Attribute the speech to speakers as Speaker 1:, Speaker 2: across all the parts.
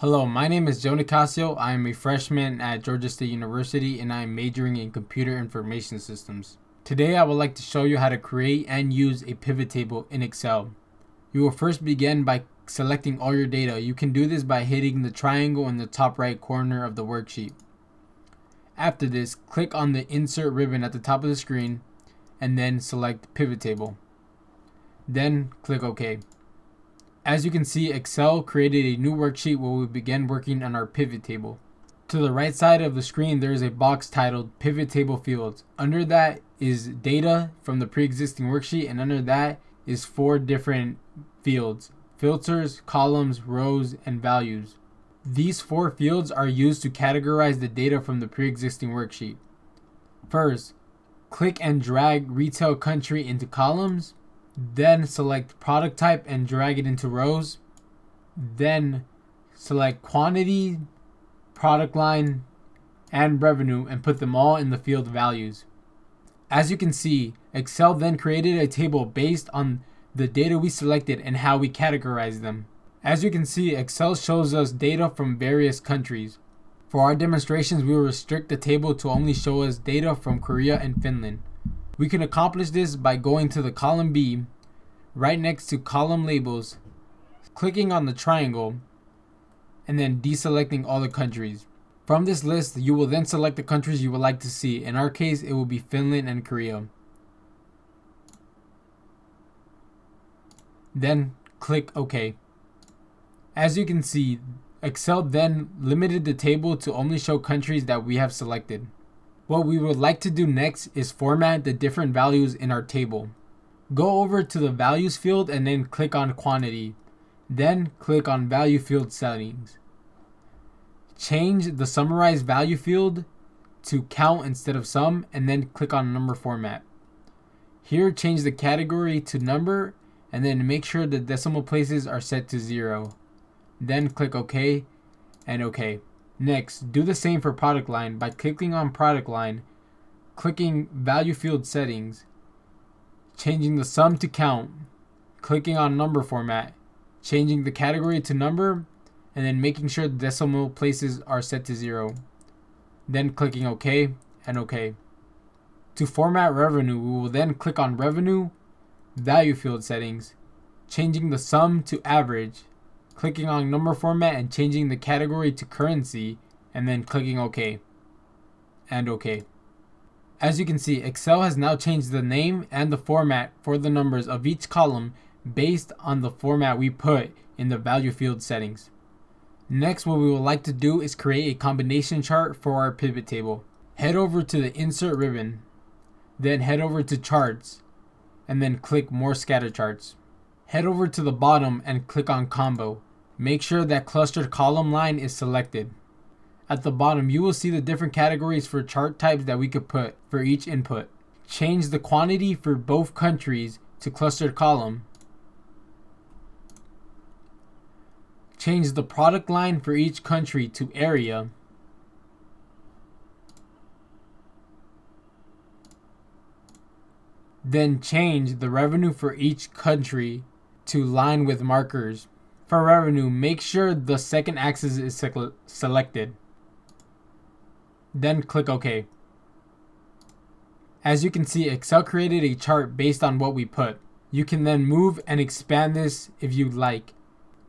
Speaker 1: Hello, my name is Joe Nicasio. I am a freshman at Georgia State University and I am majoring in computer information systems. Today I would like to show you how to create and use a pivot table in Excel. You will first begin by selecting all your data. You can do this by hitting the triangle in the top right corner of the worksheet. After this, click on the insert ribbon at the top of the screen and then select pivot table. Then click OK. As you can see, Excel created a new worksheet where we begin working on our pivot table. To the right side of the screen, there is a box titled Pivot Table Fields. Under that is data from the pre-existing worksheet, and under that is 4 different fields: filters, columns, rows, and values. These 4 fields are used to categorize the data from the pre-existing worksheet. First, click and drag retail country into columns. Then select product type and drag it into rows. Then select quantity, product line, and revenue and put them all in the field values. As you can see, Excel then created a table based on the data we selected and how we categorized them. As you can see, Excel shows us data from various countries. For our demonstrations, we will restrict the table to only show us data from Korea and Finland. We can accomplish this by going to the column B, right next to column labels, clicking on the triangle, and then deselecting all the countries. From this list, you will then select the countries you would like to see. In our case, it will be Finland and Korea. Then click OK. As you can see, Excel then limited the table to only show countries that we have selected. What we would like to do next is format the different values in our table. Go over to the values field and then click on quantity. Then click on value field settings. Change the summarized value field to count instead of sum and then click on number format. Here, change the category to number and then make sure the decimal places are set to 0. Then click OK and OK. Next, do the same for product line by clicking on product line, clicking value field settings, changing the sum to count, clicking on number format, changing the category to number, and then making sure the decimal places are set to 0. Then clicking OK and OK. To format revenue, we will then click on revenue, value field settings, changing the sum to average, clicking on number format and changing the category to currency, and then clicking OK and OK. As you can see, Excel has now changed the name and the format for the numbers of each column based on the format we put in the value field settings. Next, what we would like to do is create a combination chart for our pivot table. Head over to the insert ribbon, then head over to charts, and then click more scatter charts. Head over to the bottom and click on combo. Make sure that clustered column line is selected. At the bottom, you will see the different categories for chart types that we could put for each input. Change the quantity for both countries to clustered column. Change the product line for each country to area. Then change the revenue for each country to line with markers. For revenue, make sure the second axis is selected. Then click OK. As you can see, Excel created a chart based on what we put. You can then move and expand this if you'd like.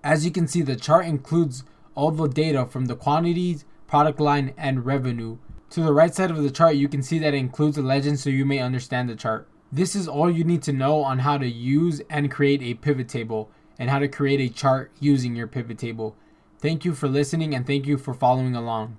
Speaker 1: As you can see, the chart includes all the data from the quantities, product line, and revenue. To the right side of the chart, you can see that it includes a legend so you may understand the chart. This is all you need to know on how to use and create a pivot table and how to create a chart using your pivot table. Thank you for listening and thank you for following along.